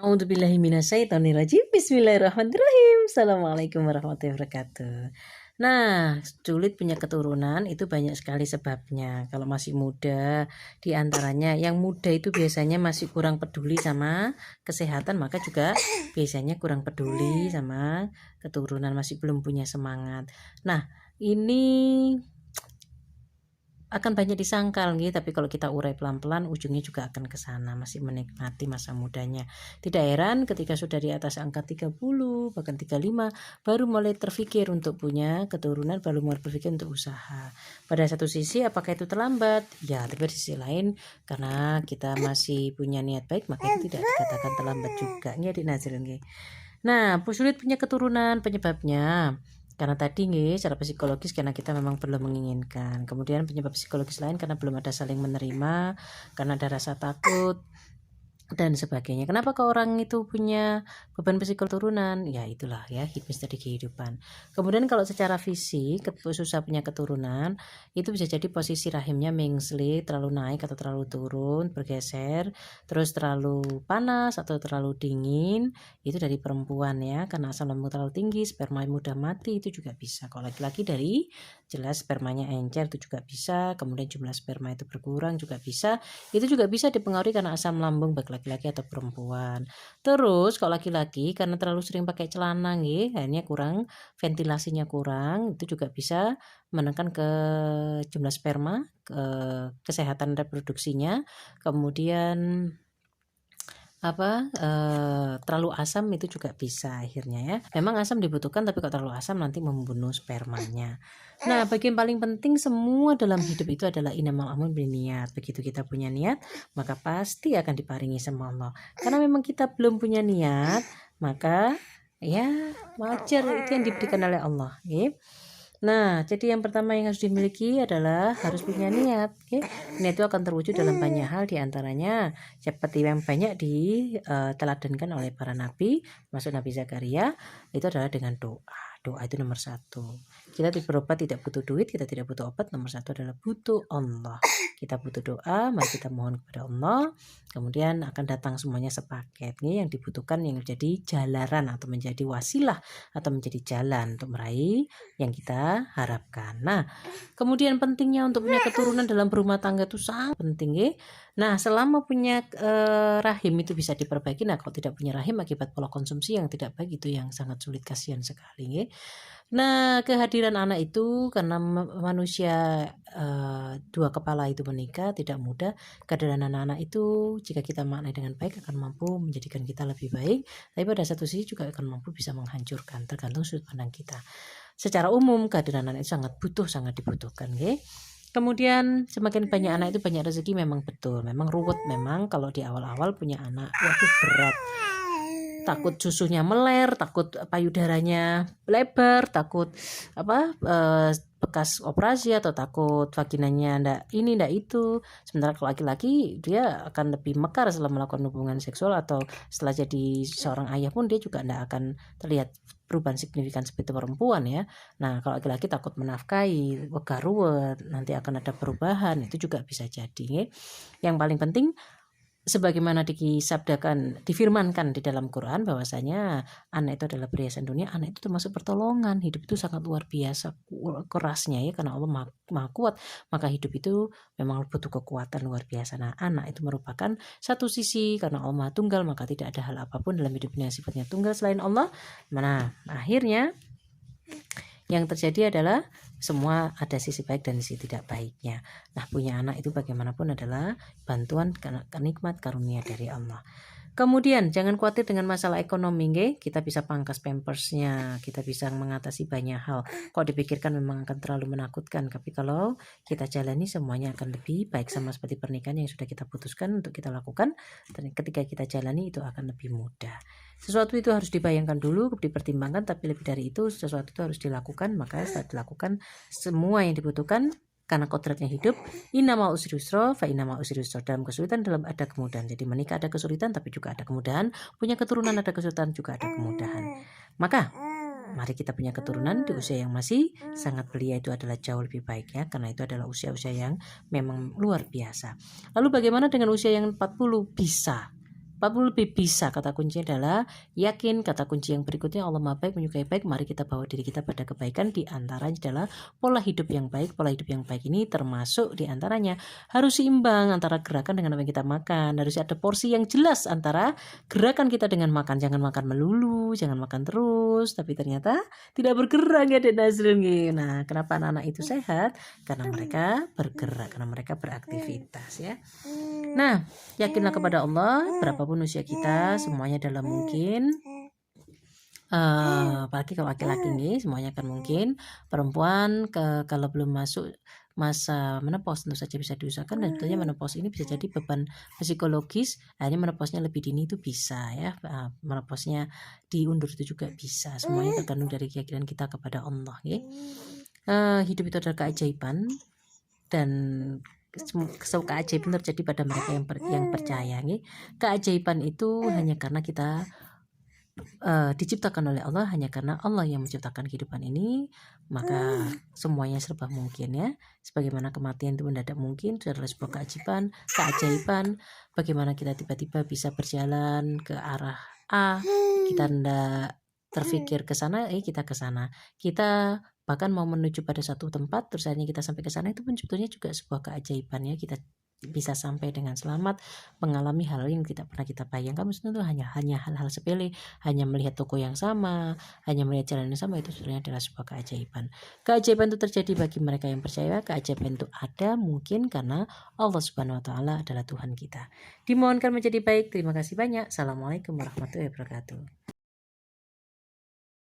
A'udzubillahi minasyaitonirrajim. Bismillahirrahmanirrahim. Assalamualaikum warahmatullahi wabarakatuh. Nah, sulit punya keturunan itu banyak sekali sebabnya. Kalau masih muda, diantaranya yang muda itu biasanya masih kurang peduli sama kesehatan, maka juga biasanya kurang peduli sama keturunan, masih belum punya semangat. Nah, ini akan banyak disangkal gitu, tapi kalau kita urai pelan-pelan ujungnya juga akan ke sana, masih menikmati masa mudanya. Tidak heran ketika sudah di atas angka 30 bahkan 35 baru mulai terpikir untuk punya keturunan, baru mulai berpikir untuk usaha. Pada satu sisi apakah itu terlambat? Ya, tapi di sisi lain karena kita masih punya niat baik maka itu tidak dikatakan terlambat juga. Nggih, Nazir nggih. Nah, sulit punya keturunan penyebabnya karena tadi secara psikologis karena kita memang belum menginginkan. Kemudian penyebab psikologis lain karena belum ada saling menerima, karena ada rasa takut dan sebagainya. Kenapa kok orang itu punya beban psikologis turunan? Ya itulah ya misteri kehidupan. Kemudian kalau secara fisik susah punya keturunan, itu bisa jadi posisi rahimnya mengsli, terlalu naik atau terlalu turun, bergeser, terus terlalu panas atau terlalu dingin, itu dari perempuan ya, karena asam lambung terlalu tinggi, sperma mudah mati, itu juga bisa. Kalau laki-laki dari jelas spermanya encer itu juga bisa, kemudian jumlah sperma itu berkurang juga bisa. Itu juga bisa dipengaruhi karena asam lambung baik laki-laki atau perempuan. Terus kalau laki-laki karena terlalu sering pakai celana akhirnya kurang, ventilasinya kurang, itu juga bisa menekan ke jumlah sperma, ke kesehatan reproduksinya. Kemudian terlalu asam itu juga bisa akhirnya ya. Memang asam dibutuhkan, tapi kalau terlalu asam nanti membunuh spermanya. Nah, bagian paling penting semua dalam hidup itu adalah innamal a'malu binniyat. Begitu kita punya niat, maka pasti akan diparingi sama Allah. Karena memang kita belum punya niat, maka ya wajar itu yang diberikan oleh Allah, ya. Nah, jadi yang pertama yang harus dimiliki adalah harus punya niat. Niat itu akan terwujud dalam banyak hal, diantaranya seperti yang banyak diteladankan oleh para nabi, masuk Nabi Zakaria, itu adalah dengan doa. Doa itu nomor satu. Kita berobat tidak butuh duit, kita tidak butuh obat. Nomor satu adalah butuh Allah. Kita butuh doa, mari kita mohon kepada Allah. Kemudian akan datang semuanya sepaket. Ini yang dibutuhkan yang menjadi jalaran atau menjadi wasilah atau menjadi jalan untuk meraih yang kita harapkan. Nah, kemudian pentingnya untuk punya keturunan dalam berumah tangga itu sangat penting ya. Nah, selama punya rahim itu bisa diperbaiki. Nah, kalau tidak punya rahim akibat pola konsumsi yang tidak baik itu yang sangat sulit, kasihan sekali ya. Nah, kehadiran anak itu karena manusia dua kepala itu menikah tidak mudah. Kehadiran anak-anak itu jika kita maknai dengan baik akan mampu menjadikan kita lebih baik, tapi pada satu sisi juga akan mampu bisa menghancurkan, tergantung sudut pandang kita. Secara umum kehadiran anak itu sangat dibutuhkan, okay? Kemudian semakin banyak anak itu banyak rezeki, memang betul, memang ruwet, memang kalau di awal-awal punya anak, waduh berat. Takut susunya meler, takut payudaranya lebar, takut bekas operasi atau takut vaginanya ndak itu. Sementara kalau laki-laki dia akan lebih mekar setelah melakukan hubungan seksual, atau setelah jadi seorang ayah pun dia juga ndak akan terlihat perubahan signifikan seperti perempuan ya. Nah, kalau laki-laki takut menafkahi, wegah ruwet, nanti akan ada perubahan, itu juga bisa jadi ya. Yang paling penting sebagaimana difirmankan di dalam Quran bahwasanya anak itu adalah perhiasan dunia, anak itu termasuk pertolongan. Hidup itu sangat luar biasa kerasnya ya, karena Allah maha kuat, maka hidup itu memang butuh kekuatan luar biasa. Nah, anak itu merupakan satu sisi, karena Allah maha tunggal maka tidak ada hal apapun dalam hidupnya sifatnya tunggal selain Allah. Nah, akhirnya yang terjadi adalah semua ada sisi baik dan sisi tidak baiknya. Nah, punya anak itu bagaimanapun adalah bantuan nikmat karunia dari Allah. Kemudian jangan khawatir dengan masalah ekonomi, kita bisa pangkas pampersnya, kita bisa mengatasi banyak hal. Kalau dipikirkan memang akan terlalu menakutkan, tapi kalau kita jalani semuanya akan lebih baik, sama seperti pernikahan yang sudah kita putuskan untuk kita lakukan. Dan ketika kita jalani itu akan lebih mudah. Sesuatu itu harus dibayangkan dulu, dipertimbangkan, tapi lebih dari itu sesuatu itu harus dilakukan. Maka setelah dilakukan semua yang dibutuhkan, karena kodratnya hidup, innamal usri yusra fa innamal usri yusra. Dalam kesulitan dalam ada kemudahan. Jadi menikah ada kesulitan tapi juga ada kemudahan, punya keturunan ada kesulitan juga ada kemudahan. Maka mari kita punya keturunan di usia yang masih sangat belia, itu adalah jauh lebih baik ya, karena itu adalah usia-usia yang memang luar biasa. Lalu bagaimana dengan usia yang 40? Bisa 40 lebih bisa. Kata kuncinya adalah yakin. Kata kunci yang berikutnya Allah Maha Baik, menyukai baik. Mari kita bawa diri kita pada kebaikan. Di antaranya adalah pola hidup yang baik. Pola hidup yang baik ini termasuk di antaranya harus seimbang antara gerakan dengan apa yang kita makan. Harus ada porsi yang jelas antara gerakan kita dengan makan. Jangan makan melulu, jangan makan terus, tapi ternyata tidak bergerak ya Dek Nazril. Nah, kenapa anak-anak itu sehat? Karena mereka bergerak, karena mereka beraktivitas ya. Nah, yakinlah kepada Allah, berapapun usia kita, semuanya dalam mungkin. Apalagi kalau laki-laki nih, semuanya akan mungkin. Perempuan kalau belum masuk masa menopause tentu saja bisa diusahakan, dan tentunya menopause ini bisa jadi beban psikologis. Akhirnya menopausnya lebih dini itu bisa ya. Menopausnya diundur itu juga bisa. Semuanya tergantung dari keyakinan kita kepada Allah ya. Hidup itu adalah keajaiban, dan keajaiban terjadi pada mereka yang percaya. Keajaiban itu hanya karena kita diciptakan oleh Allah, hanya karena Allah yang menciptakan kehidupan ini, maka semuanya serba mungkin ya. Sebagaimana kematian itu mendadak mungkin, itu adalah sebuah keajaiban. Bagaimana kita tiba-tiba bisa berjalan ke arah A, kita tidak terfikir ke sana, kita ke sana. Kita bahkan mau menuju pada satu tempat, terus akhirnya kita sampai ke sana, itu pun sebetulnya juga sebuah keajaiban ya. Kita bisa sampai dengan selamat, mengalami hal yang tidak pernah kita bayangkan. Maksudnya itu hanya hal-hal sepele, hanya melihat toko yang sama, hanya melihat jalan yang sama, itu sebenarnya adalah sebuah keajaiban. Keajaiban itu terjadi bagi mereka yang percaya. Keajaiban itu ada mungkin karena Allah Subhanahu wa Ta'ala adalah Tuhan kita. Dimohonkan menjadi baik. Terima kasih banyak. Assalamualaikum warahmatullahi wabarakatuh.